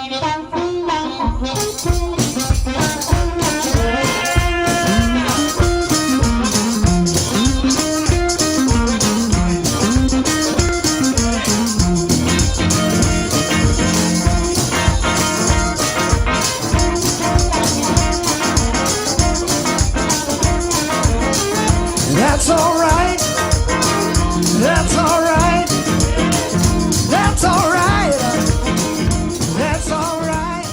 That's alright, that's alright, that's alright, that's alright.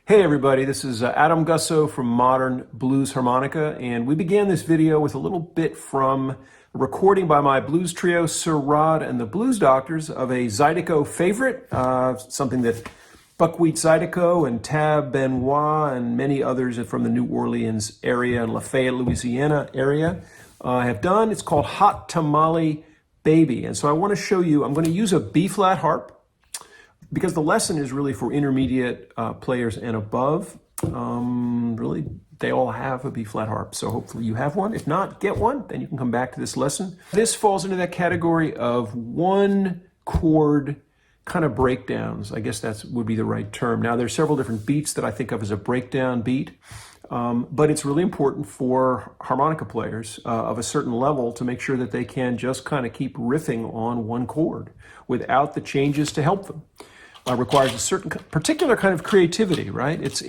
Hey everybody, this is Adam Gussow from Modern Blues Harmonica, and we began this video with a little bit from a recording by my blues trio, Sir Rod and the Blues Doctors, of a zydeco favorite, something that Buckwheat Zydeco and Tab Benoit and many others from the New Orleans area and Lafayette, Louisiana area have done. It's called Hot Tamale Baby. And so I want to show you, I'm going to use a B-flat harp because the lesson is really for intermediate players and above. Really, they all have a B-flat harp, so hopefully you have one. If not, get one, then you can come back to this lesson. This falls into that category of one-chord kind of breakdowns. I guess that would be the right term. Now, there's several different beats that I think of as a breakdown beat, but it's really important for harmonica players of a certain level to make sure that they can just kind of keep riffing on one chord without the changes to help them. Requires a certain particular kind of creativity, right? It's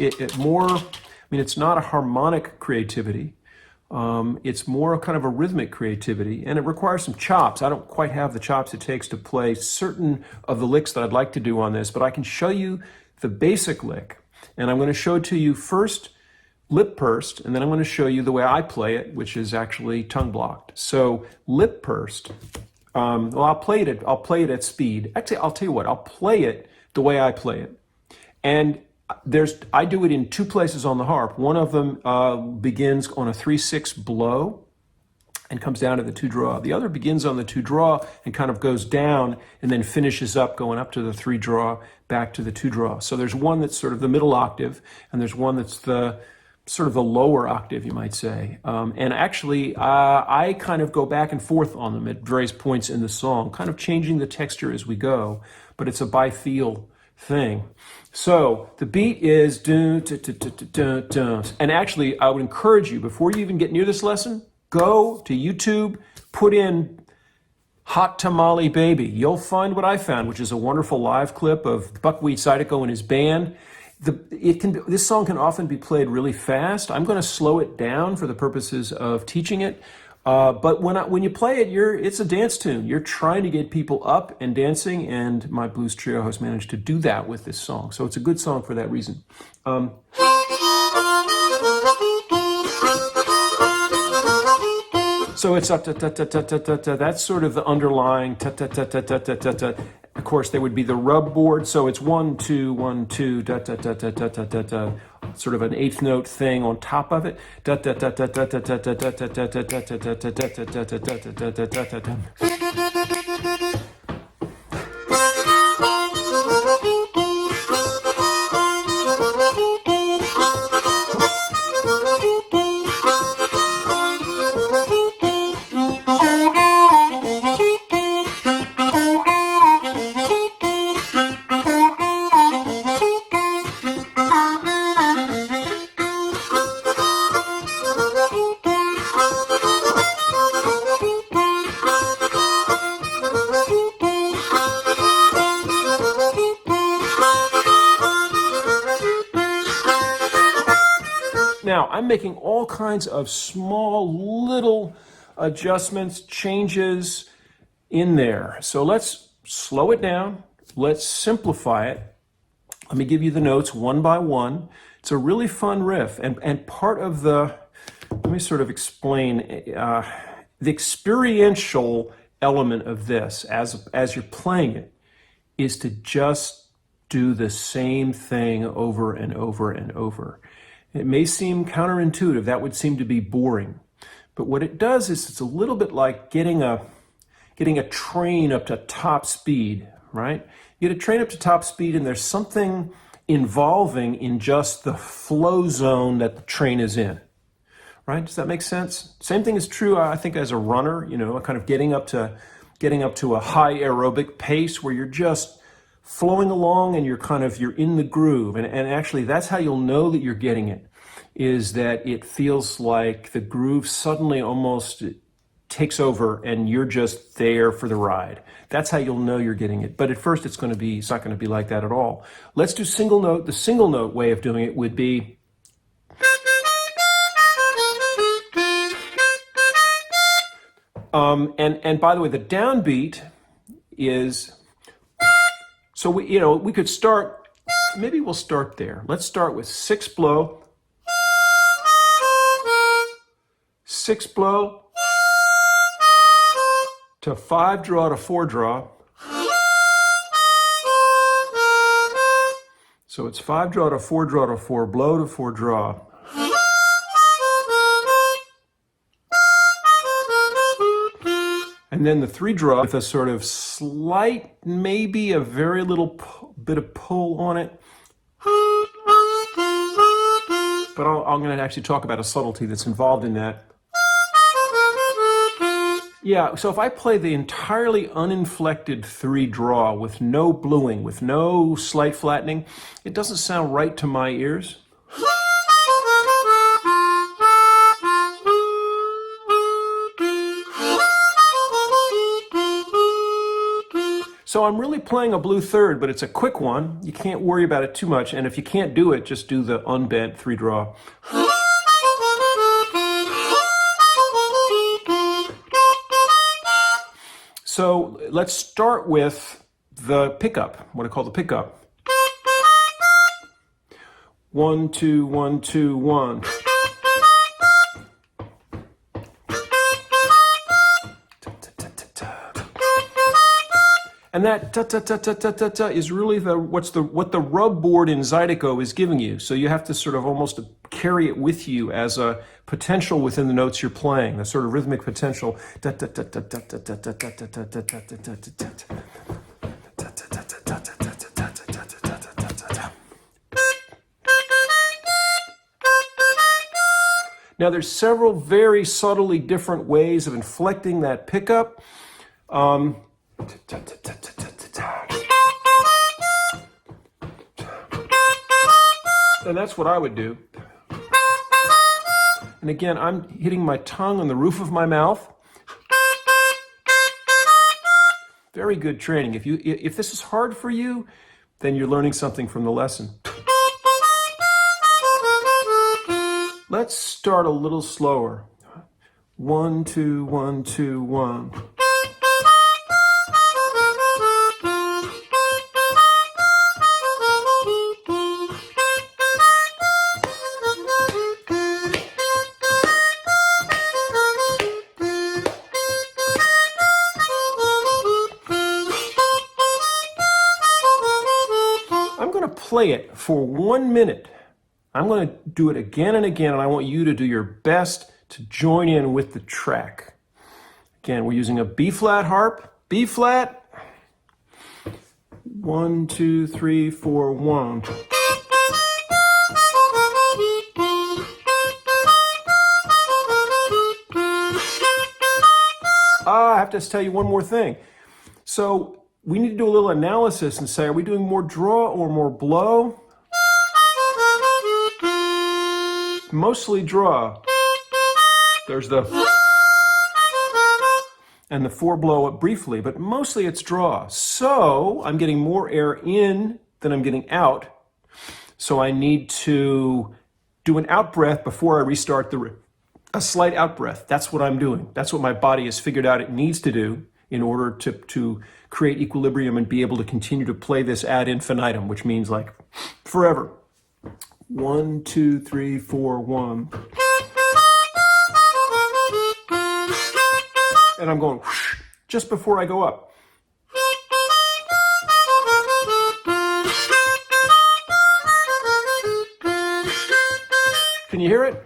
not a harmonic creativity. It's more kind of a rhythmic creativity, and it requires some chops. I don't quite have the chops it takes to play certain of the licks that I'd like to do on this, but I can show you the basic lick. And I'm going to show it to you first lip pursed, and then I'm going to show you the way I play it, which is actually tongue blocked. So lip pursed, well, I'll play it at speed. Actually, I'll tell you what, I'll play it the way I play it. And I do it in two places on the harp. One of them begins on a 3/6 blow and comes down to the 2-draw. The other begins on the 2-draw and kind of goes down and then finishes up going up to the 3-draw, back to the 2-draw. So there's one that's sort of the middle octave, and there's one that's the sort of the lower octave, you might say. And actually, I kind of go back and forth on them at various points in the song, kind of changing the texture as we go, but it's a by feel thing. So the beat is dun, dun, dun, dun, dun, dun. And actually, I would encourage you, before you even get near this lesson, go to YouTube, put in Hot Tamale Baby. You'll find what I found, which is a wonderful live clip of Buckwheat Zydeco and his band. This song can often be played really fast. I'm going to slow it down for the purposes of teaching it. But when you play it, it's a dance tune. You're trying to get people up and dancing, and my blues trio has managed to do that with this song. So it's a good song for that reason. So it's ta-ta-ta-ta-ta-ta-ta. That's sort of the underlying ta-ta-ta-ta-ta-ta-ta. Of course, there would be the rub board. So it's 1, 2, 1, 2, da-ta-ta-ta-ta-ta-ta-ta. Sort of an eighth note thing on top of it. Now, I'm making all kinds of small little adjustments, changes in there. So let's slow it down. Let's simplify it. Let me give you the notes one by one. It's a really fun riff. And part of let me sort of explain the experiential element of this as you're playing it is to just do the same thing over and over and over. It may seem counterintuitive. That would seem to be boring. But what it does is it's a little bit like getting a train up to top speed, right? You get a train up to top speed and there's something involving in just the flow zone that the train is in, right? Does that make sense? Same thing is true, I think, as a runner, kind of getting up to a high aerobic pace where you're just flowing along and you're in the groove. And actually that's how you'll know that you're getting it, is that it feels like the groove suddenly almost takes over and you're just there for the ride. That's how you'll know you're getting it. But at first it's not going to be like that at all. Let's do single note. The single note way of doing it would be and by the way, the downbeat is, so we could start, maybe we'll start there. Let's start with 6 blow, 6 blow to 5 draw to 4 draw. So it's 5 draw to 4 draw to 4 blow to 4 draw. And then the 3 draw with a sort of slight, maybe a very little bit of pull on it. But I'm going to actually talk about a subtlety that's involved in that. Yeah, so if I play the entirely uninflected 3 draw with no bluing, with no slight flattening, it doesn't sound right to my ears. So I'm really playing a blue third, but it's a quick one. You can't worry about it too much, and if you can't do it, just do the unbent 3 draw. So let's start with the pickup, what I call the pickup. 1, 2, 1, 2, 1. And that ta-ta-ta-ta-ta-ta is really what the rub board in zydeco is giving you. So you have to sort of almost carry it with you as a potential within the notes you're playing, the sort of rhythmic potential. Now there's several very subtly different ways of inflecting that pickup. And that's what I would do. And again, I'm hitting my tongue on the roof of my mouth. Very good training. If this is hard for you, then you're learning something from the lesson. Let's start a little slower. 1, 2, 1, 2, 1. Play it for 1 minute. I'm going to do it again and again, and I want you to do your best to join in with the track. Again, we're using a B flat harp. B flat. 1, 2, 3, 4, 1. I have to tell you one more thing. So we need to do a little analysis and say, are we doing more draw or more blow? Mostly draw. There's the and the 4 blow up briefly, but mostly it's draw. So I'm getting more air in than I'm getting out. So I need to do an out breath before I restart the riff. A slight out breath. That's what I'm doing. That's what my body has figured out it needs to do in order to create equilibrium and be able to continue to play this ad infinitum, which means like forever. 1, 2, 3, 4, 1. And I'm going whoosh, just before I go up. Can you hear it?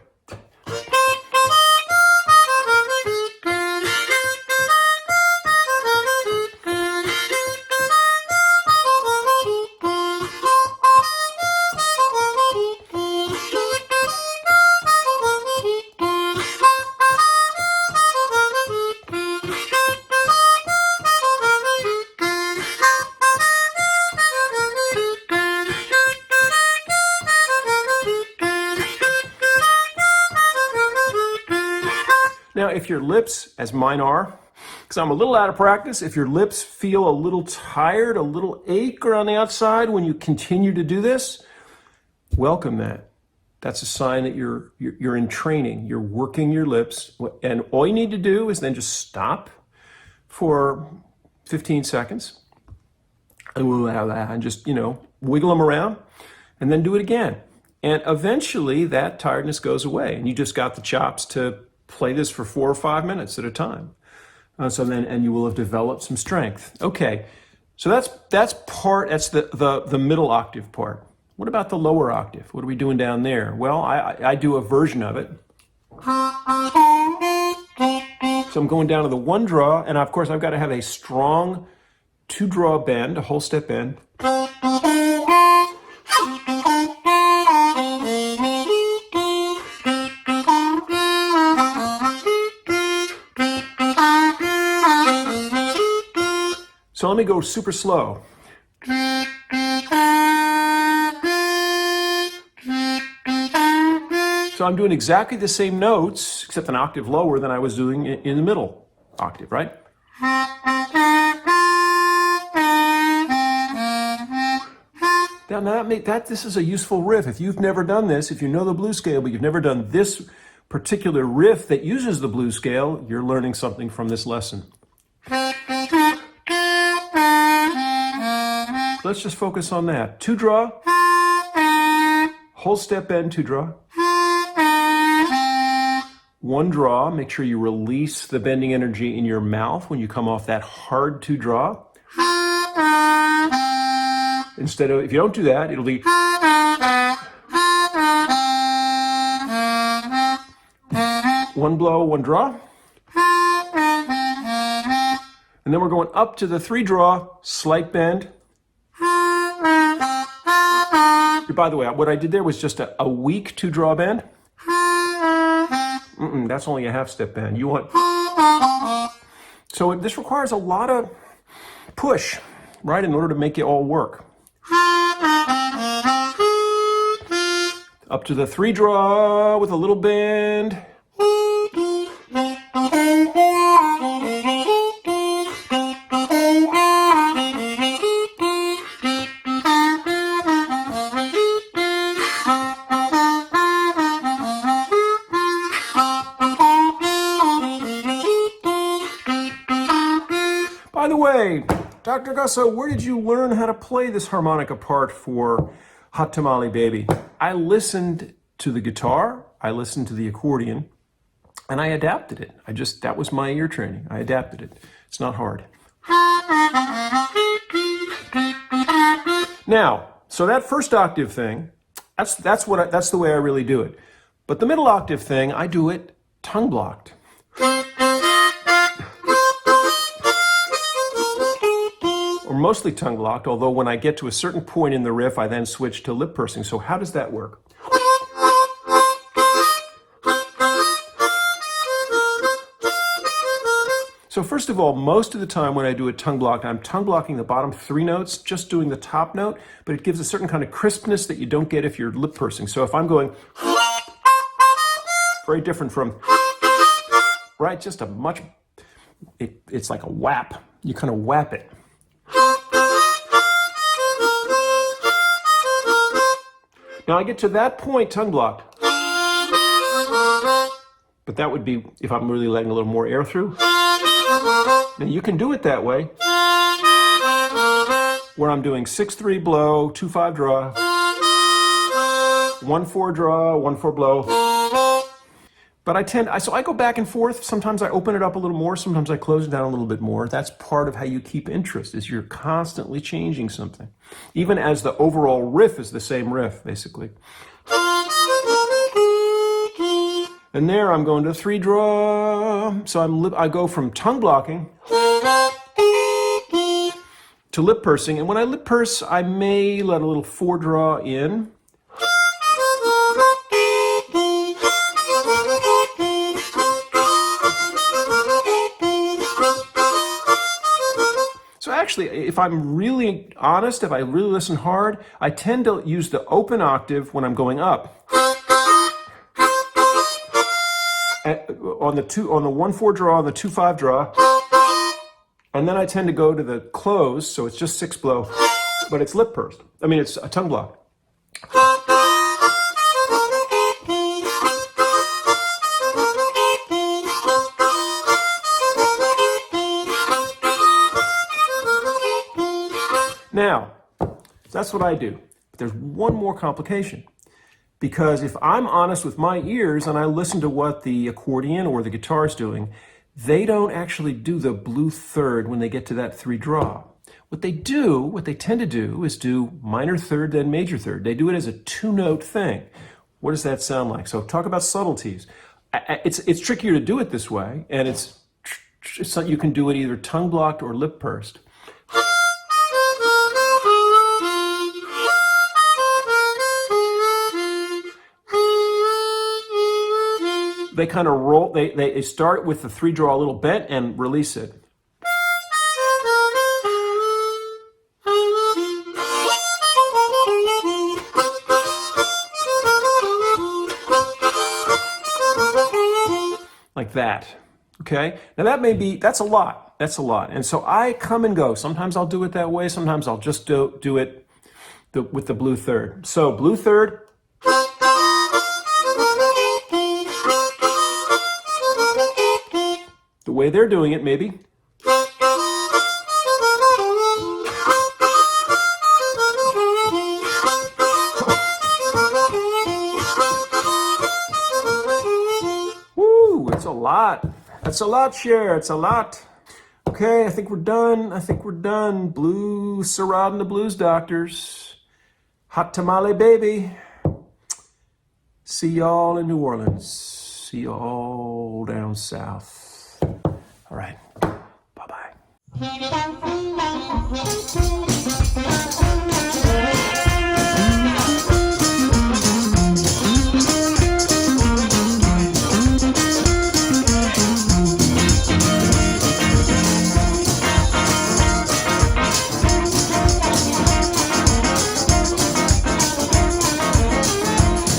Now, if your lips, as mine are, because I'm a little out of practice, if your lips feel a little tired, a little ache around the outside when you continue to do this, welcome that. That's a sign that you're in training. You're working your lips, and all you need to do is then just stop for 15 seconds and just, wiggle them around and then do it again. And eventually that tiredness goes away and you just got the chops to play this for 4 or 5 minutes at a time. And you will have developed some strength. Okay, so that's the middle octave part. What about the lower octave? What are we doing down there? Well, I do a version of it. So I'm going down to the 1 draw, and of course I've got to have a strong 2 draw bend, a whole step bend. So let me go super slow. So I'm doing exactly the same notes, except an octave lower than I was doing in the middle octave, right? Now this is a useful riff. If you've never done this, if you know the blues scale, but you've never done this particular riff that uses the blues scale, you're learning something from this lesson. Let's just focus on that. 2 draw, whole step bend, 2 draw. 1 draw, make sure you release the bending energy in your mouth when you come off that hard 2 draw. Instead of, if you don't do that, it'll be 1 blow, 1 draw. And then we're going up to the 3 draw, slight bend. By the way, what I did there was just a weak 2 draw bend. That's only a half step bend. You want, so this requires a lot of push, right, in order to make it all work. Up to the 3 draw with a little bend. By the way, Dr. Gussow, where did you learn how to play this harmonica part for Hot Tamale Baby? I listened to the guitar, I listened to the accordion, and I adapted it. That was my ear training. I adapted it. It's not hard. Now, so that first octave thing, that's the way I really do it. But the middle octave thing, I do it tongue blocked. Or mostly tongue blocked, although when I get to a certain point in the riff, I then switch to lip pursing. So how does that work? So first of all, most of the time when I do a tongue block, I'm tongue blocking the bottom 3 notes, just doing the top note, but it gives a certain kind of crispness that you don't get if you're lip pursing. So if I'm going, very different from, right, just it's like a whap. You kind of whap it. Now I get to that point tongue blocked, but that would be if I'm really letting a little more air through. And you can do it that way, where I'm doing 6-3 blow, 2-5 draw, 1-4 draw, 1-4 blow. But I go back and forth. Sometimes I open it up a little more, sometimes I close it down a little bit more. That's part of how you keep interest, is you're constantly changing something. Even as the overall riff is the same riff, basically. And there I'm going to 3 draw. So I go from tongue blocking to lip pursing. And when I lip purse, I may let a little 4 draw in. So actually, if I'm really honest, if I really listen hard, I tend to use the open octave when I'm going up. on the 1/4 draw, on the 2/5 draw, and then I tend to go to the close, so it's just 6 blow, but it's lip pursed. I mean, it's a tongue block. Now, that's what I do. But there's one more complication. Because if I'm honest with my ears and I listen to what the accordion or the guitar is doing, they don't actually do the blue third when they get to that 3 draw. What they tend to do is do minor third, then major third. They do it as a 2-note thing. What does that sound like? So talk about subtleties. It's trickier to do it this way, and you can do it either tongue blocked or lip pursed. They kind of roll, they start with the 3 draw a little bent and release it. Like that, okay? Now that's a lot, And so I come and go. Sometimes I'll do it that way, sometimes I'll just do it with the blue third. So blue third. The way they're doing it, maybe. Woo, it's a lot. That's a lot, Cher. It's a lot. Okay, I think we're done. Blue Sirrod and the Blues Doctors. Hot Tamale Baby. See y'all in New Orleans. See y'all down south. All right. Bye-bye.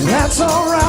That's all right.